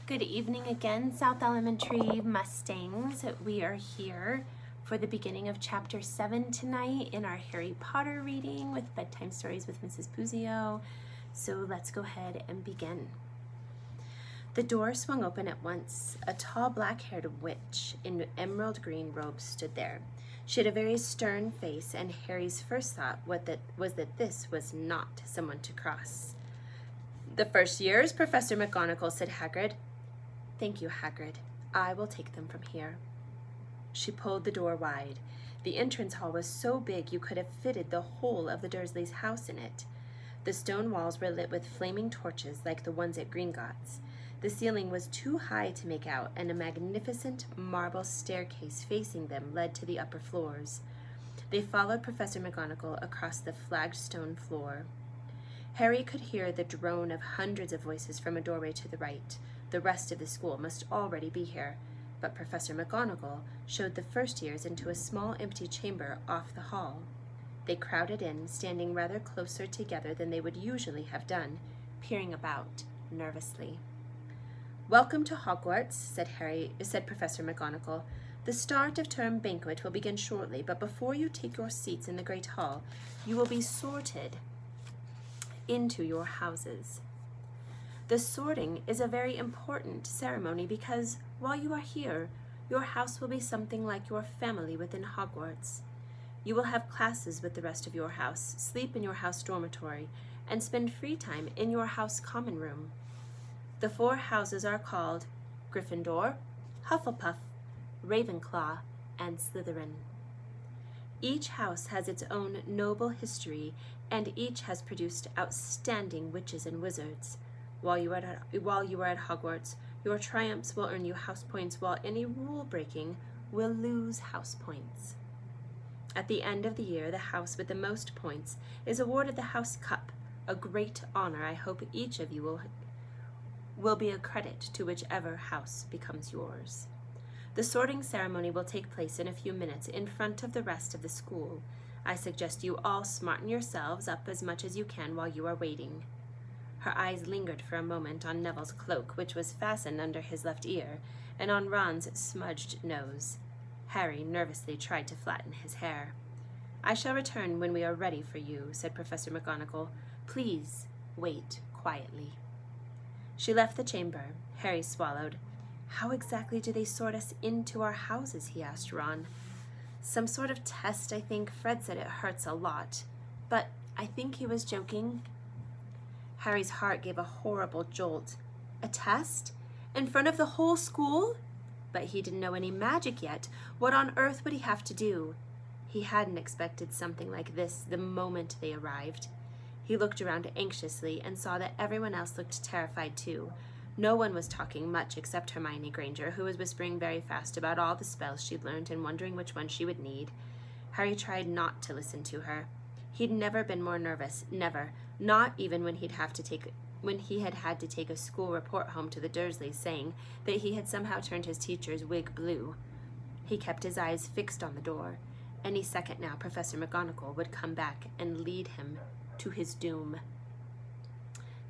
Good evening again, South Elementary Mustangs. We are here for the beginning of Chapter 7 tonight in our Harry Potter reading with Bedtime Stories with Mrs. Puzio. So let's go ahead and begin. The door swung open at once. A tall black-haired witch in emerald green robes stood there. She had a very stern face, and Harry's first thought was that this was not someone to cross. "The first years, Professor McGonagall," said Hagrid. "Thank you, Hagrid. I will take them from here." She pulled the door wide. The entrance hall was so big you could have fitted the whole of the Dursleys' house in it. The stone walls were lit with flaming torches like the ones at Gringotts. The ceiling was too high to make out, and a magnificent marble staircase facing them led to the upper floors. They followed Professor McGonagall across the flagged stone floor. Harry could hear the drone of hundreds of voices from a doorway to the right. The rest of the school must already be here, but Professor McGonagall showed the first years into a small empty chamber off the hall. They crowded in, standing rather closer together than they would usually have done, peering about nervously. "Welcome to Hogwarts," said Professor McGonagall. "The start of term banquet will begin shortly, but before you take your seats in the Great Hall, you will be sorted into your houses. The sorting is a very important ceremony because, while you are here, your house will be something like your family within Hogwarts. You will have classes with the rest of your house, sleep in your house dormitory, and spend free time in your house common room. The 4 houses are called Gryffindor, Hufflepuff, Ravenclaw, and Slytherin. Each house has its own noble history, and each has produced outstanding witches and wizards. While you are at Hogwarts, your triumphs will earn you house points, while any rule breaking will lose house points. At the end of the year, the house with the most points is awarded the House Cup, a great honor I hope each of you will be a credit to whichever house becomes yours. The sorting ceremony will take place in a few minutes in front of the rest of the school. I suggest you all smarten yourselves up as much as you can while you are waiting." Her eyes lingered for a moment on Neville's cloak, which was fastened under his left ear, and on Ron's smudged nose. Harry nervously tried to flatten his hair. "I shall return when we are ready for you," said Professor McGonagall. "Please wait quietly." She left the chamber. Harry swallowed. "How exactly do they sort us into our houses?" he asked Ron. "Some sort of test, I think. Fred said it hurts a lot. But I think he was joking." Harry's heart gave a horrible jolt. A test? In front of the whole school? But he didn't know any magic yet. What on earth would he have to do? He hadn't expected something like this the moment they arrived. He looked around anxiously and saw that everyone else looked terrified too. No one was talking much except Hermione Granger, who was whispering very fast about all the spells she'd learned and wondering which one she would need. Harry tried not to listen to her. He'd never been more nervous, never, not even when he had had to take a school report home to the Dursleys saying that he had somehow turned his teacher's wig blue. He kept his eyes fixed on the door. Any second now Professor McGonagall would come back and lead him to his doom.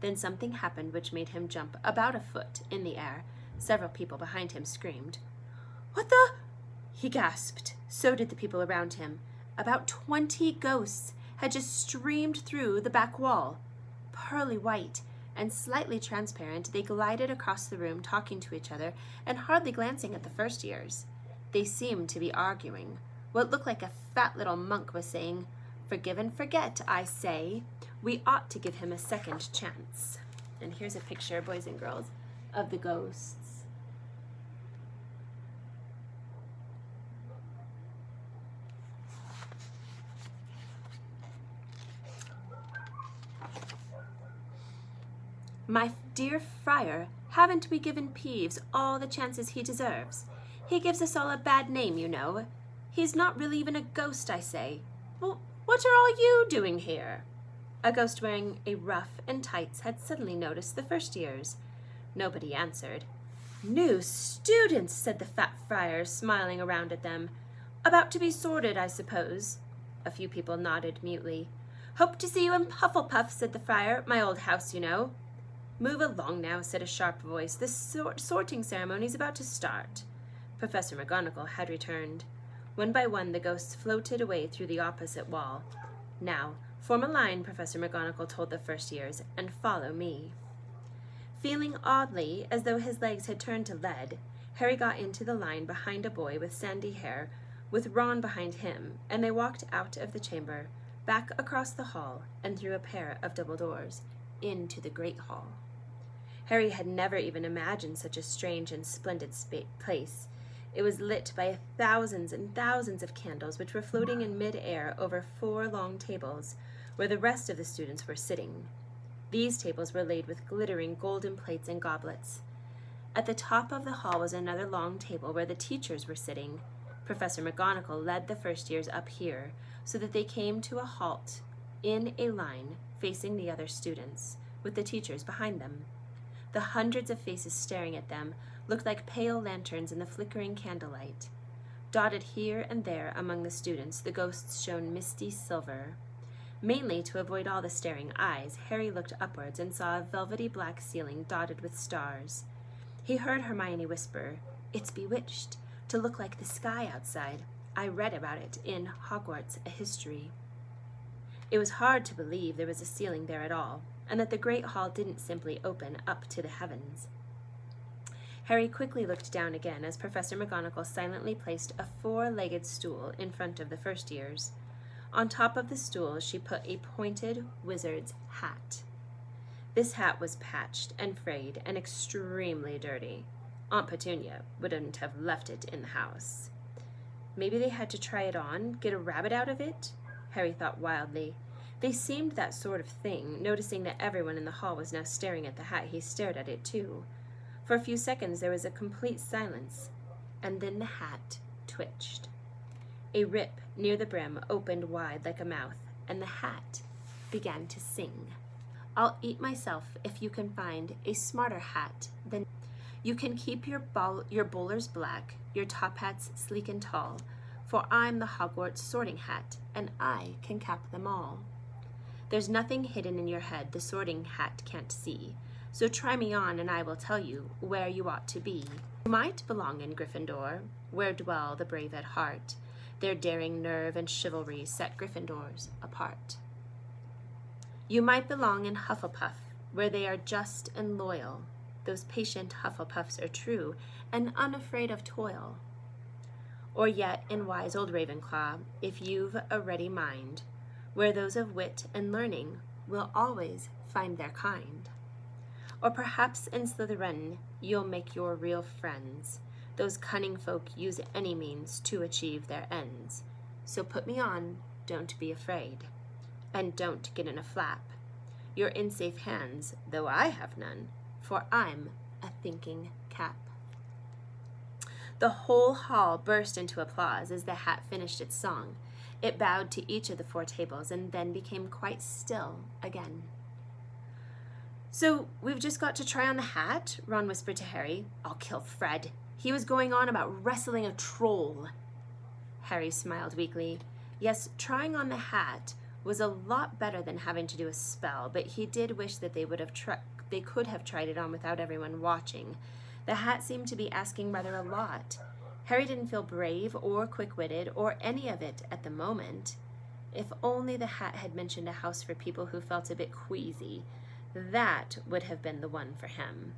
Then something happened which made him jump about a foot in the air. Several people behind him screamed. "What the?" he gasped. So did the people around him. About 20 ghosts had just streamed through the back wall. Pearly white and slightly transparent, they glided across the room, talking to each other and hardly glancing at the first years. They seemed to be arguing. What looked like a fat little monk was saying, "Forgive and forget, I say. We ought to give him a second chance." And here's a picture, boys and girls, of the ghosts. "My dear Friar, haven't we given Peeves all the chances he deserves? He gives us all a bad name, you know. He's not really even a ghost, I say. Well, what are all you doing here?" A ghost wearing a ruff and tights had suddenly noticed the first years. Nobody answered. "New students," said the fat friar, smiling around at them. "About to be sorted, I suppose." A few people nodded mutely. "Hope to see you in Hufflepuff," said the friar. "My old house, you know." "Move along now," said a sharp voice. "The sorting ceremony's about to start." Professor McGonagall had returned. One by one, the ghosts floated away through the opposite wall. "Now, form a line," Professor McGonagall told the first years, "and follow me." Feeling oddly as though his legs had turned to lead, Harry got into the line behind a boy with sandy hair, with Ron behind him, and they walked out of the chamber, back across the hall, and through a pair of double doors, into the Great Hall. Harry had never even imagined such a strange and splendid place. It was lit by thousands and thousands of candles, which were floating in mid-air over 4 long tables, where the rest of the students were sitting. These tables were laid with glittering golden plates and goblets. At the top of the hall was another long table where the teachers were sitting. Professor McGonagall led the first years up here, so that they came to a halt in a line facing the other students, with the teachers behind them. The hundreds of faces staring at them looked like pale lanterns in the flickering candlelight. Dotted here and there among the students, the ghosts shone misty silver. Mainly to avoid all the staring eyes, Harry looked upwards and saw a velvety black ceiling dotted with stars. He heard Hermione whisper, "It's bewitched to look like the sky outside. I read about it in Hogwarts, a history." It was hard to believe there was a ceiling there at all, and that the Great Hall didn't simply open up to the heavens. Harry quickly looked down again as Professor McGonagall silently placed a 4-legged stool in front of the first years. On top of the stool, she put a pointed wizard's hat. This hat was patched and frayed and extremely dirty. Aunt Petunia wouldn't have left it in the house. Maybe they had to try it on, get a rabbit out of it? Harry thought wildly. They seemed that sort of thing. Noticing that everyone in the hall was now staring at the hat, he stared at it too. For a few seconds there was a complete silence, and then the hat twitched. A rip near the brim opened wide like a mouth, and the hat began to sing. "I'll eat myself if you can find a smarter hat than you can keep your bowlers black, your top hats sleek and tall, for I'm the Hogwarts sorting hat, and I can cap them all. There's nothing hidden in your head the sorting hat can't see, so try me on and I will tell you where you ought to be. You might belong in Gryffindor, where dwell the brave at heart. Their daring nerve and chivalry set Gryffindors apart. You might belong in Hufflepuff, where they are just and loyal. Those patient Hufflepuffs are true and unafraid of toil. Or yet in wise old Ravenclaw, if you've a ready mind, where those of wit and learning will always find their kind. Or perhaps in Slytherin you'll make your real friends. Those cunning folk use any means to achieve their ends. So put me on, don't be afraid. And don't get in a flap. You're in safe hands, though I have none, for I'm a thinking cap." The whole hall burst into applause as the hat finished its song. It bowed to each of the 4 tables and then became quite still again. "So we've just got to try on the hat?" Ron whispered to Harry. "I'll kill Fred. He was going on about wrestling a troll." Harry smiled weakly. Yes, trying on the hat was a lot better than having to do a spell, but he did wish that they could have tried it on without everyone watching. The hat seemed to be asking rather a lot. Harry didn't feel brave or quick-witted or any of it at the moment. If only the hat had mentioned a house for people who felt a bit queasy. That would have been the one for him.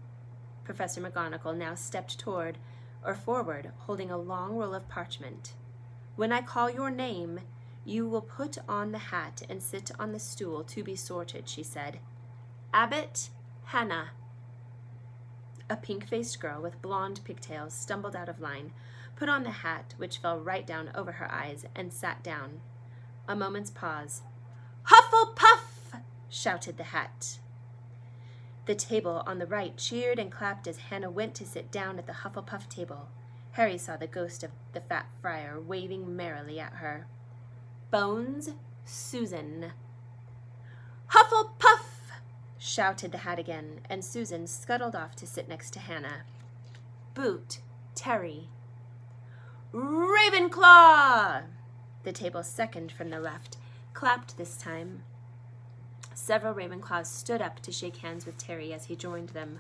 Professor McGonagall now stepped forward, holding a long roll of parchment. "When I call your name, you will put on the hat and sit on the stool to be sorted," she said. "Abbott Hannah." A pink-faced girl with blonde pigtails stumbled out of line, put on the hat, which fell right down over her eyes, and sat down. A moment's pause. "Hufflepuff!" shouted the hat. The table on the right cheered and clapped as Hannah went to sit down at the Hufflepuff table. Harry saw the ghost of the fat friar waving merrily at her. "Bones, Susan." "Hufflepuff!" shouted the hat again, and Susan scuttled off to sit next to Hannah. "Boot, Terry." "Ravenclaw!" The table second from the left clapped this time. Several Ravenclaws stood up to shake hands with Terry as he joined them.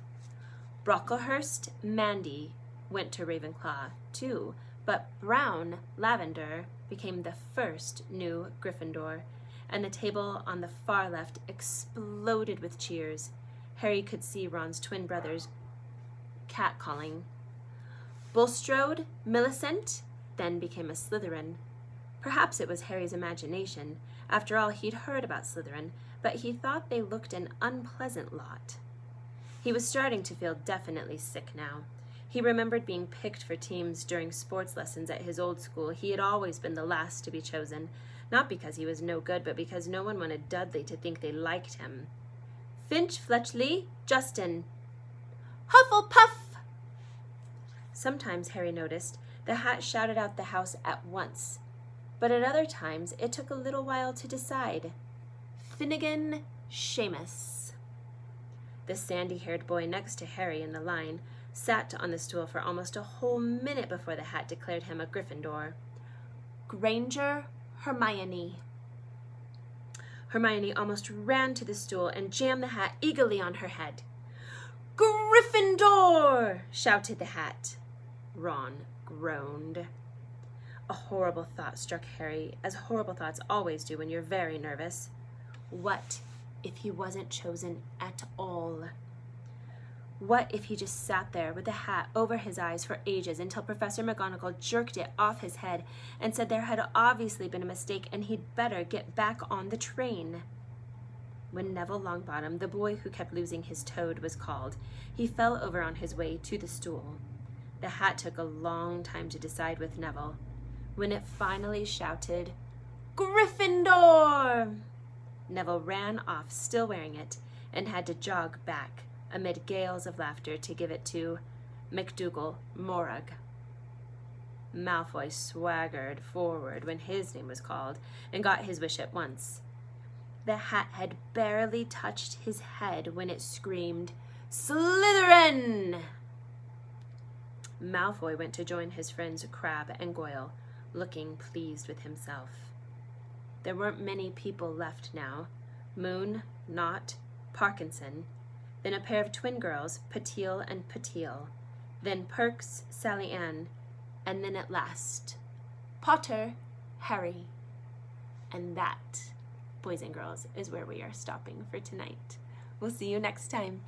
Brocklehurst Mandy went to Ravenclaw, too, but Brown Lavender became the first new Gryffindor, and the table on the far left exploded with cheers. Harry could see Ron's twin brothers catcalling. Bulstrode Millicent then became a Slytherin. Perhaps it was Harry's imagination. After all, he'd heard about Slytherin, but he thought they looked an unpleasant lot. He was starting to feel definitely sick now. He remembered being picked for teams during sports lessons at his old school. He had always been the last to be chosen, not because he was no good, but because no one wanted Dudley to think they liked him. Finch Fletchley, Justin. Hufflepuff! Sometimes, Harry noticed, the hat shouted out the house at once, but at other times it took a little while to decide. Finnegan Seamus. The sandy-haired boy next to Harry in the line sat on the stool for almost a whole minute before the hat declared him a Gryffindor. Granger Hermione. Hermione almost ran to the stool and jammed the hat eagerly on her head. Gryffindor! Shouted the hat. Ron groaned. A horrible thought struck Harry, as horrible thoughts always do when you're very nervous. What if he wasn't chosen at all? What if he just sat there with the hat over his eyes for ages until Professor McGonagall jerked it off his head and said there had obviously been a mistake and he'd better get back on the train? When Neville Longbottom, the boy who kept losing his toad, was called, he fell over on his way to the stool. The hat took a long time to decide with Neville. When it finally shouted, Gryffindor! Neville ran off, still wearing it, and had to jog back amid gales of laughter to give it to McDougal Morag. Malfoy swaggered forward when his name was called and got his wish at once. The hat had barely touched his head when it screamed, Slytherin! Malfoy went to join his friends Crabbe and Goyle, looking pleased with himself. There weren't many people left now. Moon, Knott, Parkinson, then a pair of twin girls, Patil and Patil, then Perks, Sally Ann, and then at last, Potter, Harry. And that, boys and girls, is where we are stopping for tonight. We'll see you next time.